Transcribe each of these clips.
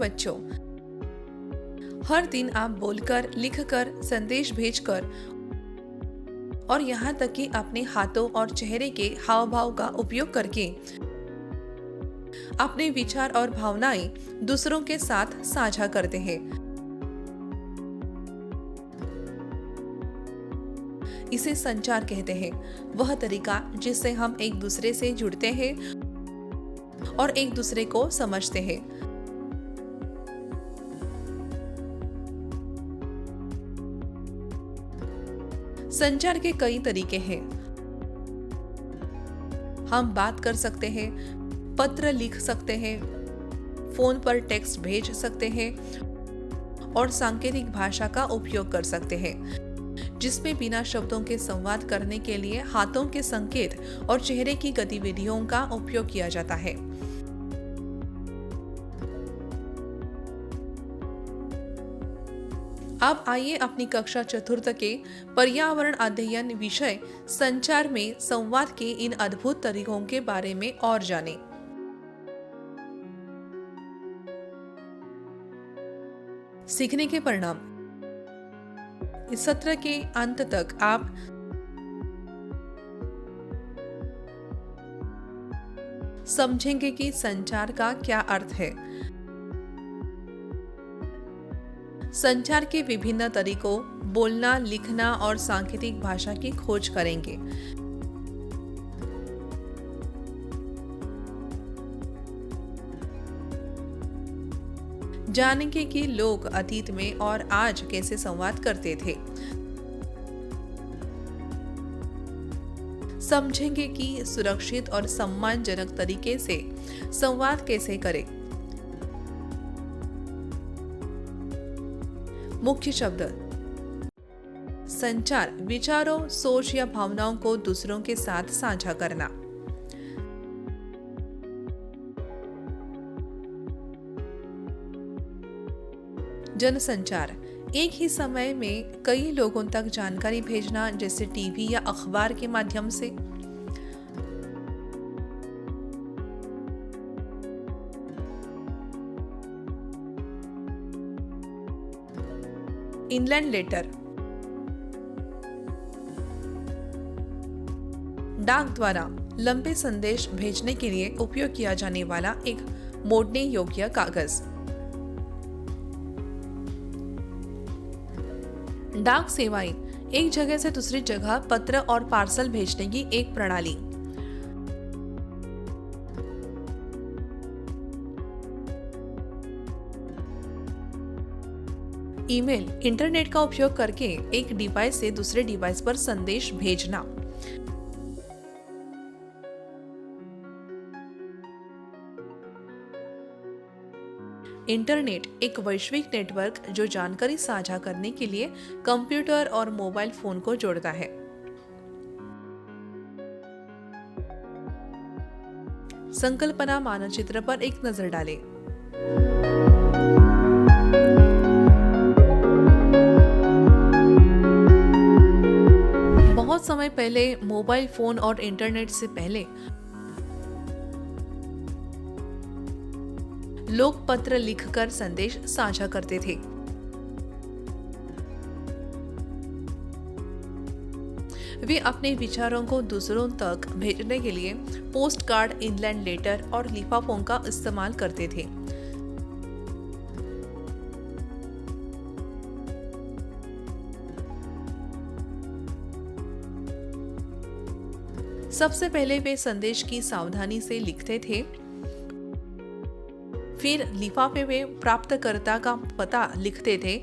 बच्चों, हर दिन आप बोलकर, लिखकर, संदेश भेजकर और यहाँ तक कि अपने हाथों और चेहरे के हाव भाव का उपयोग करके अपने विचार और भावनाएं दूसरों के साथ साझा करते हैं। इसे संचार कहते हैं, वह तरीका जिससे हम एक दूसरे से जुड़ते हैं और एक दूसरे को समझते हैं। संचार के कई तरीके हैं। हम बात कर सकते हैं, पत्र लिख सकते हैं, फोन पर टेक्स्ट भेज सकते हैं और सांकेतिक भाषा का उपयोग कर सकते हैं, जिसमें बिना शब्दों के संवाद करने के लिए हाथों के संकेत और चेहरे की गतिविधियों का उपयोग किया जाता है। अब आइए अपनी कक्षा चतुर्थ के पर्यावरण अध्ययन विषय संचार में संवाद के इन अद्भुत तरीकों के बारे में और जानें। सीखने के परिणाम। इस सत्र के अंत तक आप समझेंगे कि संचार का क्या अर्थ है, संचार के विभिन्न तरीकों, बोलना, लिखना और सांकेतिक भाषा की खोज करेंगे। जानेंगे कि लोग अतीत में और आज कैसे संवाद करते थे। समझेंगे कि सुरक्षित और सम्मानजनक तरीके से संवाद कैसे करें। मुख्य शब्द। संचार विचारों, सोच या भावनाओं को दूसरों के साथ साझा करना। जनसंचार एक ही समय में कई लोगों तक जानकारी भेजना, जैसे टीवी या अखबार के माध्यम से। इनलैंड लेटर डाक द्वारा लंबे संदेश भेजने के लिए उपयोग किया जाने वाला एक मोड़ने योग्य कागज। डाक सेवाएं एक जगह से दूसरी जगह पत्र और पार्सल भेजने की एक प्रणाली। ईमेल इंटरनेट का उपयोग करके एक डिवाइस से दूसरे डिवाइस पर संदेश भेजना। इंटरनेट एक वैश्विक नेटवर्क जो जानकारी साझा करने के लिए कंप्यूटर और मोबाइल फोन को जोड़ता है। संकल्पना मानचित्र पर एक नजर डालें। बहुत समय पहले मोबाइल फोन और इंटरनेट से पहले लोग पत्र लिखकर संदेश साझा करते थे। वे अपने विचारों को दूसरों तक भेजने के लिए पोस्ट कार्ड, इनलैंड लेटर और लिफाफों का इस्तेमाल करते थे। सबसे पहले वे संदेश की सावधानी से लिखते थे, फिर लिफाफे में प्राप्तकर्ता का पता लिखते थे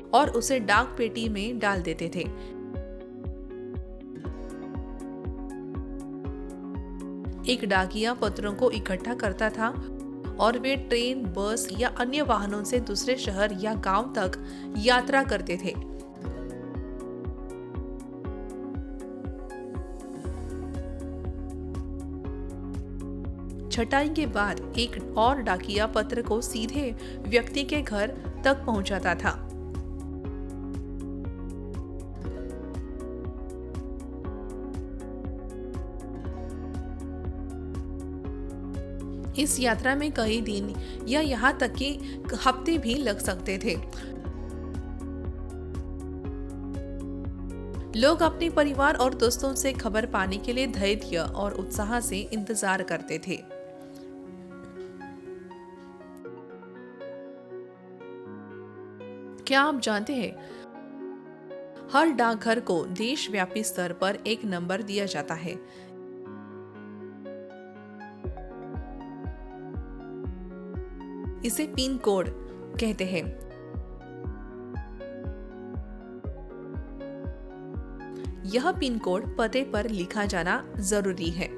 और उसे डाक पेटी में डाल देते थे। एक डाकिया पत्रों को इकट्ठा करता था और वे ट्रेन, बस या अन्य वाहनों से दूसरे शहर या गांव तक यात्रा करते थे। छटाई के बाद एक और डाकिया पत्र को सीधे व्यक्ति के घर तक पहुंचाता था। इस यात्रा में कई दिन या यहाँ तक कि हफ्ते भी लग सकते थे। लोग अपने परिवार और दोस्तों से खबर पाने के लिए धैर्य और उत्साह से इंतजार करते थे। क्या आप जानते हैं, हर डाकघर को देशव्यापी स्तर पर एक नंबर दिया जाता है। इसे पिन कोड कहते हैं। यह पिन कोड पते पर लिखा जाना जरूरी है।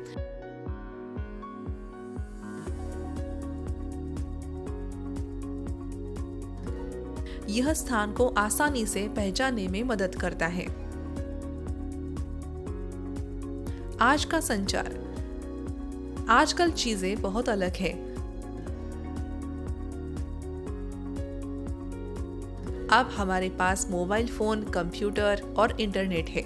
यह स्थान को आसानी से पहचानने में मदद करता है। आज का संचार। आजकल चीजें बहुत अलग है। अब हमारे पास मोबाइल फोन, कंप्यूटर और इंटरनेट है।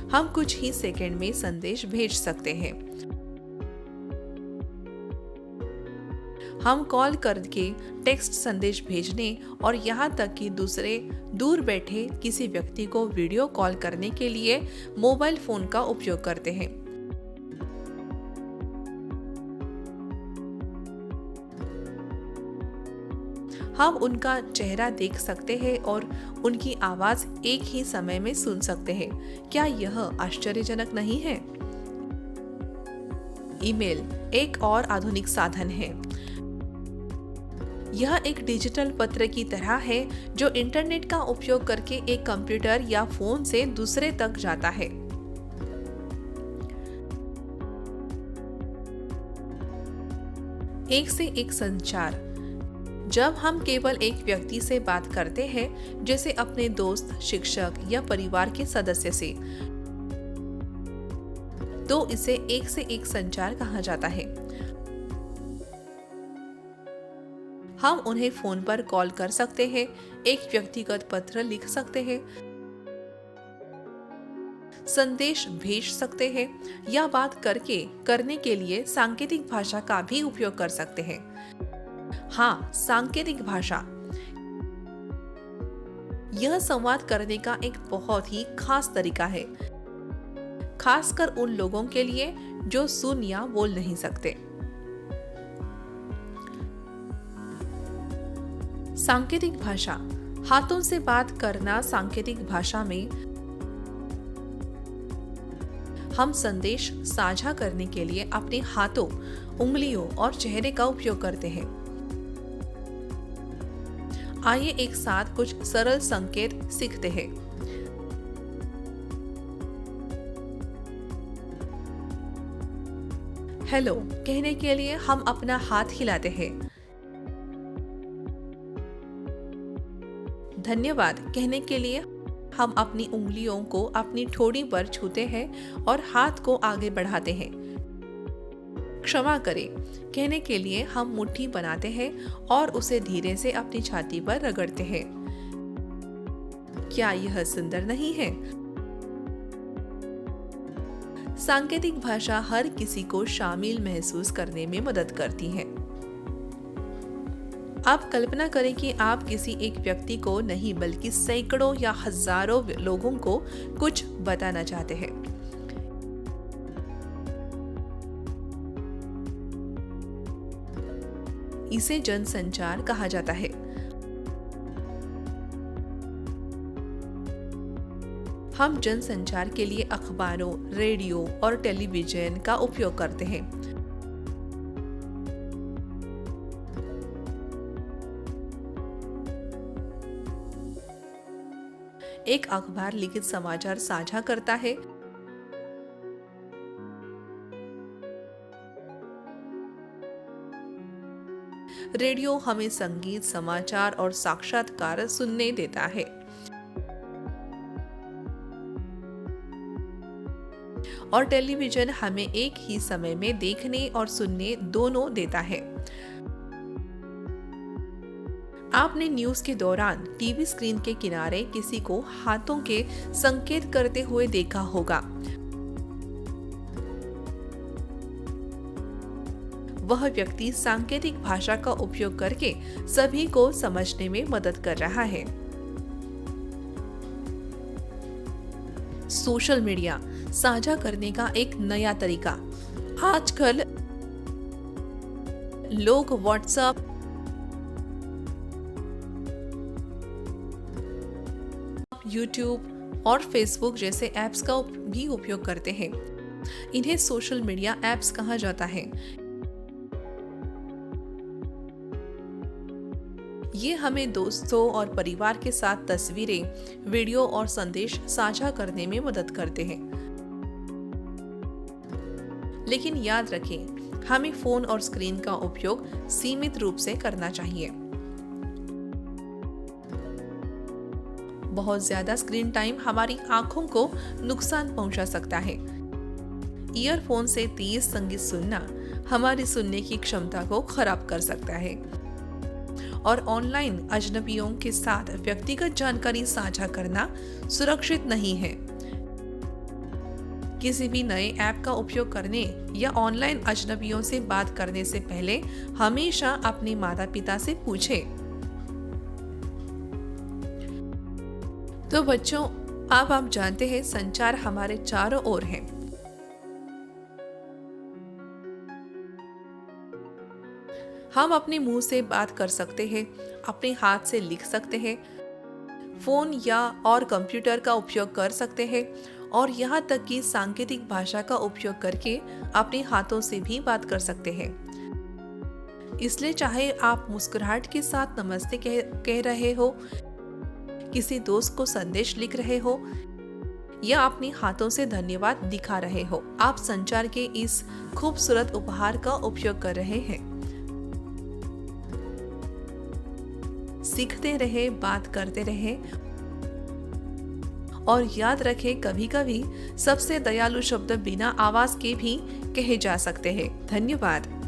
हम कुछ ही सेकंड में संदेश भेज सकते हैं। हम कॉल करके टेक्स्ट संदेश भेजने और यहाँ तक कि दूर बैठे किसी व्यक्ति को वीडियो कॉल करने के लिए मोबाइल फोन का उपयोग करते हैं। हम उनका चेहरा देख सकते हैं और उनकी आवाज एक ही समय में सुन सकते हैं। क्या यह आश्चर्यजनक नहीं है? ईमेल एक और आधुनिक साधन है। यह एक डिजिटल पत्र की तरह है जो इंटरनेट का उपयोग करके एक कंप्यूटर या फोन से दूसरे तक जाता है। एक से एक संचार। जब हम केवल एक व्यक्ति से बात करते हैं, जैसे अपने दोस्त, शिक्षक या परिवार के सदस्य से, तो इसे एक से एक संचार कहा जाता है। हम उन्हें फोन पर कॉल कर सकते हैं, एक व्यक्तिगत पत्र लिख सकते हैं, संदेश भेज सकते हैं या बात करने के लिए सांकेतिक भाषा का भी उपयोग कर सकते हैं। हाँ, सांकेतिक भाषा। यह संवाद करने का एक बहुत ही खास तरीका है, खासकर उन लोगों के लिए जो सुन या बोल नहीं सकते। सांकेतिक भाषा। हाथों से बात करना। सांकेतिक भाषा में हम संदेश साझा करने के लिए अपने हाथों, उंगलियों और चेहरे का उपयोग करते हैं। आइए एक साथ कुछ सरल संकेत सीखते हैं। हेलो कहने के लिए हम अपना हाथ हिलाते हैं। धन्यवाद कहने के लिए हम अपनी उंगलियों को अपनी ठोड़ी पर छूते हैं और हाथ को आगे बढ़ाते हैं। क्षमा करें कहने के लिए हम मुट्ठी बनाते हैं और उसे धीरे से अपनी छाती पर रगड़ते हैं। क्या यह सुंदर नहीं है? सांकेतिक भाषा हर किसी को शामिल महसूस करने में मदद करती है। आप कल्पना करें कि आप किसी एक व्यक्ति को नहीं बल्कि सैकड़ों या हजारों लोगों को कुछ बताना चाहते हैं। इसे जनसंचार कहा जाता है। हम जनसंचार के लिए अखबारों, रेडियो और टेलीविजन का उपयोग करते हैं। एक अखबार लिखित समाचार साझा करता है। रेडियो हमें संगीत, समाचार और साक्षात्कार सुनने देता है। और टेलीविजन हमें एक ही समय में देखने और सुनने दोनों देता है। आपने न्यूज के दौरान टीवी स्क्रीन के किनारे किसी को हाथों के संकेत करते हुए देखा होगा। वह व्यक्ति सांकेतिक भाषा का उपयोग करके सभी को समझने में मदद कर रहा है। सोशल मीडिया साझा करने का एक नया तरीका। आजकल लोग व्हाट्सएप, यूट्यूब और फेसबुक जैसे ऐप्स का भी उपयोग करते हैं। इन्हें सोशल मीडिया ऐप्स कहा जाता है। ये हमें दोस्तों और परिवार के साथ तस्वीरें, वीडियो और संदेश साझा करने में मदद करते हैं। लेकिन याद रखें, हमें फोन और स्क्रीन का उपयोग सीमित रूप से करना चाहिए। बहुत ज्यादा स्क्रीन टाइम हमारी आंखों को नुकसान पहुंचा सकता है। ईयरफोन से तेज संगीत सुनना हमारी सुनने की क्षमता को खराब कर सकता है। और ऑनलाइन अजनबियों के साथ व्यक्तिगत जानकारी साझा करना सुरक्षित नहीं है। किसी भी नए ऐप का उपयोग करने या ऑनलाइन अजनबियों से बात करने से पहले हमेशा अपने माता पिता से पूछें। तो बच्चों, अब आप जानते हैं संचार हमारे चारों ओर है। हम अपने मुंह से बात कर सकते हैं, अपने हाथ से लिख सकते हैं, फोन या और कंप्यूटर का उपयोग कर सकते हैं और यहाँ तक कि सांकेतिक भाषा का उपयोग करके अपने हाथों से भी बात कर सकते हैं। इसलिए चाहे आप मुस्कुराहट के साथ नमस्ते कह रहे हो, किसी दोस्त को संदेश लिख रहे हो या अपने हाथों से धन्यवाद दिखा रहे हो, आप संचार के इस खूबसूरत उपहार का उपयोग कर रहे हैं। सीखते रहे, बात करते रहे और याद रखें, कभी कभी सबसे दयालु शब्द बिना आवाज के भी कहे जा सकते हैं। धन्यवाद।